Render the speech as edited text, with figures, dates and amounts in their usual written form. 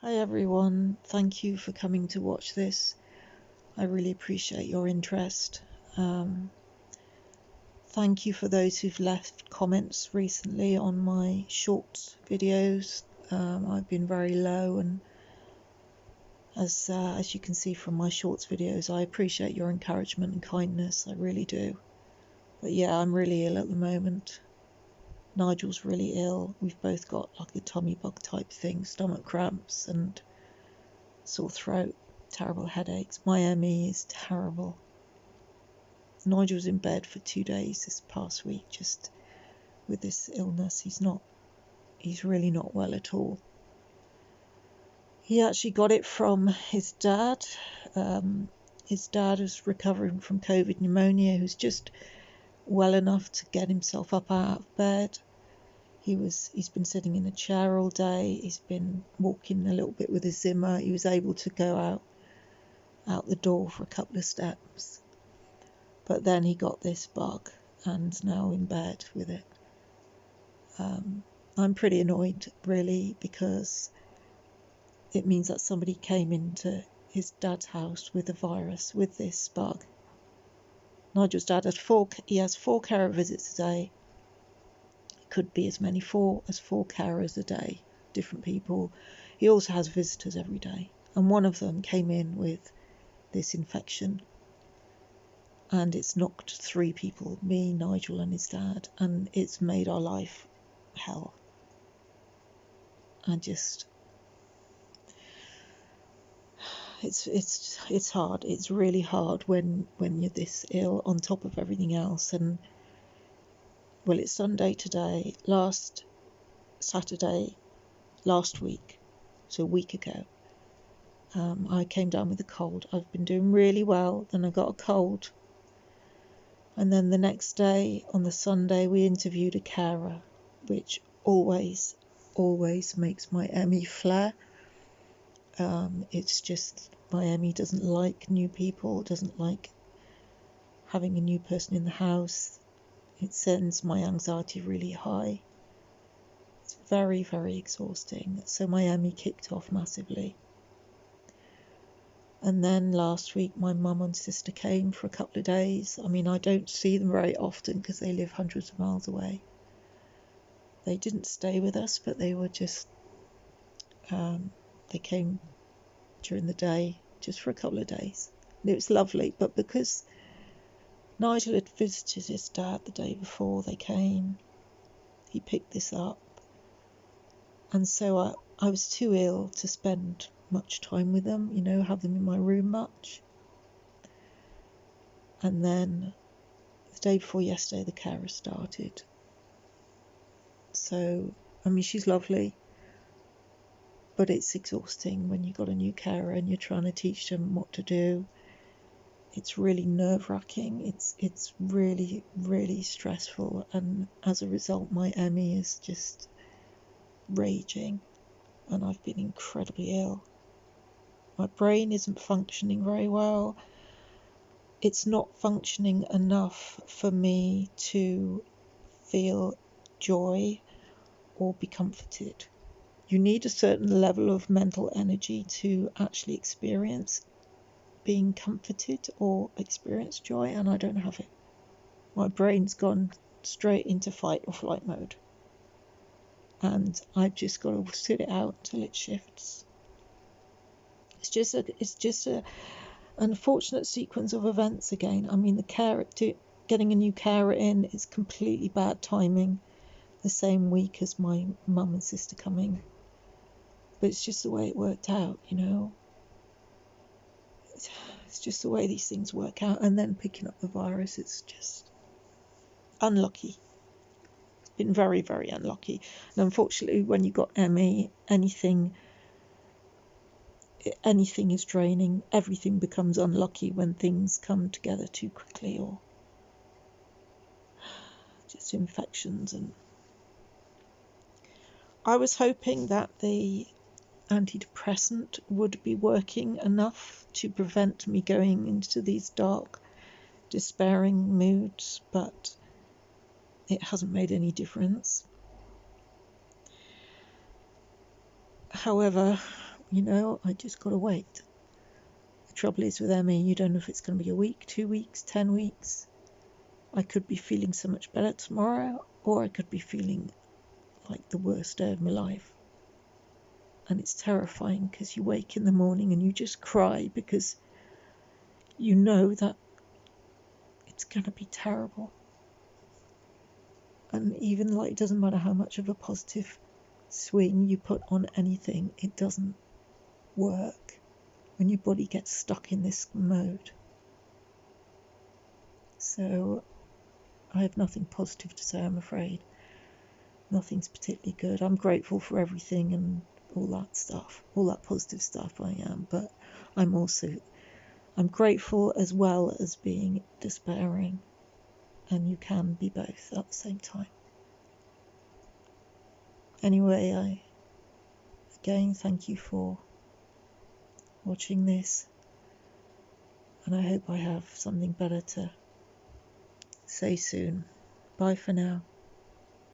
Hi everyone, thank you for coming to watch this. I really appreciate your interest. Thank you for those who've left comments recently on my shorts videos. I've been very low, and as you can see from my shorts videos, I appreciate your encouragement and kindness. I really do. But yeah, I'm really ill at the moment. Nigel's really ill. We've both got like a tummy bug type thing, stomach cramps and sore throat, terrible headaches. My ME is terrible. Nigel was in bed for 2 days this past week just with this illness. He's really not well at all. He actually got it from his dad. His dad was recovering from COVID pneumonia, who's just well enough to get himself up out of bed. He's been sitting in a chair all day. He's been walking a little bit with a Zimmer. He was able to go out the door for a couple of steps. But then he got this bug and now in bed with it. I'm pretty annoyed, really, because it means that somebody came into his dad's house with a virus, with this bug. Nigel's dad has four carer visits a day. It could be as many as four carers a day, different people. He also has visitors every day, and one of them came in with this infection, and it's knocked 3 people, me, Nigel and his dad, and it's made our life hell. It's hard. It's really hard when you're this ill on top of everything else. And well, it's Sunday today. Last Saturday, last week, so a week ago, I came down with a cold. I've been doing really well, then I got a cold, and then the next day, on the Sunday, we interviewed a carer, which always makes my ME flare. It's just my ME doesn't like new people, doesn't like having a new person in the house. It sends my anxiety really high. It's very, very exhausting. So my ME kicked off massively. And then last week my mum and sister came for a couple of days. I mean, I don't see them very often because they live hundreds of miles away. They didn't stay with us, but they were just, they came during the day just for a couple of days. And it was lovely, but because Nigel had visited his dad the day before they came, he picked this up, and so I was too ill to spend much time with them, have them in my room much. And then the day before yesterday, the carer started. So, I mean, she's lovely, but it's exhausting when you've got a new carer and you're trying to teach them what to do. It's really nerve-wracking. It's really, really stressful, and as a result, my ME is just raging, and I've been incredibly ill. My brain isn't functioning very well. It's not functioning enough for me to feel joy or be comforted. You need a certain level of mental energy to actually experience being comforted or experience joy, and I don't have it. My brain's gone straight into fight or flight mode, and I've just got to sit it out until it shifts. It's just a unfortunate sequence of events again. I mean, getting a new carer in is completely bad timing, the same week as my mum and sister coming, but it's just the way it worked out, It's just the way these things work out. And then picking up the virus, it's just unlucky. It's been very, very unlucky. And unfortunately, when you've got ME, anything is draining. Everything becomes unlucky when things come together too quickly, or just infections. And I was hoping that the antidepressant would be working enough to prevent me going into these dark, despairing moods, but it hasn't made any difference. However, I just got to wait. The trouble is with ME, you don't know if it's going to be a week, 2 weeks, 10 weeks. I could be feeling so much better tomorrow, or I could be feeling like the worst day of my life. And it's terrifying because you wake in the morning and you just cry because you know that it's going to be terrible. And even like, it doesn't matter how much of a positive swing you put on anything, it doesn't work when your body gets stuck in this mode. So I have nothing positive to say, I'm afraid. Nothing's particularly good. I'm grateful for everything and all that stuff, all that positive stuff I am, but I'm grateful as well as being despairing, and you can be both at the same time. Anyway, again, thank you for watching this, and I hope I have something better to say soon. Bye for now.